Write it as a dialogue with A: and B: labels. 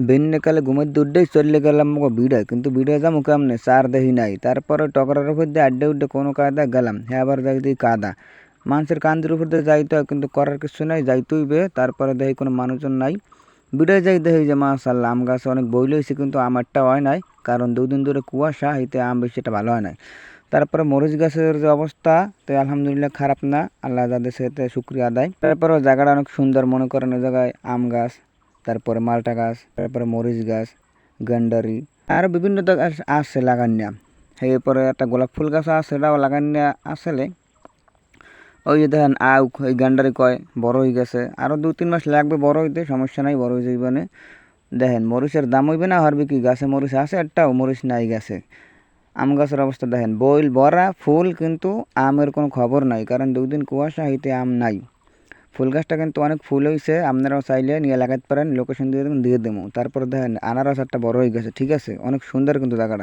A: বেন্যকালে ঘুমের দুধটাই চলে গেলাম আমাকে বিড়ে, কিন্তু বিড়ে যাবো কেমনে, চার দেহি নাই। তারপরে টকরার উপর দিয়ে আড্ডে উড্ডে কোনো কায়দা গেলাম, হ্যাঁ আবার যাই দিই কাদা। মানুষের কান্দির উপর দিয়ে যাইতে হয়, কিন্তু করার কিছু নাই, যাইতেই বে। তারপরে দেখি কোনো মানুষজন নাই, বিড়ে যাই দেখি যে মাশাআল্লাহ আম গাছে অনেক বই লইছে, কিন্তু আমারটা হয় নাই, কারণ দুদিন ধরে কুয়াশা, এতে আম বেশি একটা ভালো হয় নাই। তারপরে মরিচ গাছের যে অবস্থা, তো আলহামদুলিল্লাহ খারাপ না, আল্লাহ যাদের সাথে শুক্রিয়া আদায়। তারপরে জায়গাটা অনেক সুন্দর, মনে করেন ওই জায়গায় আম গাছ, তারপরে মালটা গাছ, তারপরে মরিচ গাছ, গান্ডারি, আরও বিভিন্ন গাছ আছে লাগানিয়া। এরপরে একটা গোলাপ ফুল গাছ আছে, সেটাও লাগানিয়া আসলে। ওই যে দেখেন আউক, ওই গান্ডারি কয় বড় হয়ে গেছে, আরও 2-3 মাস লাগবে বড় হইতে, সমস্যা নাই, বড় হয়ে যাইবে না। দেখেন মরিচের দাম হইবে না, হারবে কি, গাছে মরিচ আছে একটাও, মরিচ নাই গাছে। আম গাছের অবস্থা দেখেন, বইল ভরা ফুল, কিন্তু আমের কোনো খবর নাই, কারণ 2 দিন কুয়াশা, হইতে আম নাই। ফুল গাছটা কিন্তু অনেক ফুল হয়েছে, আপনারাও চাইলে নিয়ে লাগাতে পারেন, লোকেশন দিয়ে দেবেন, দিয়ে দেবো। তারপর দেখেন আনারস একটা বড় হয়ে গেছে, ঠিক আছে, অনেক সুন্দর কিন্তু জায়গাটা।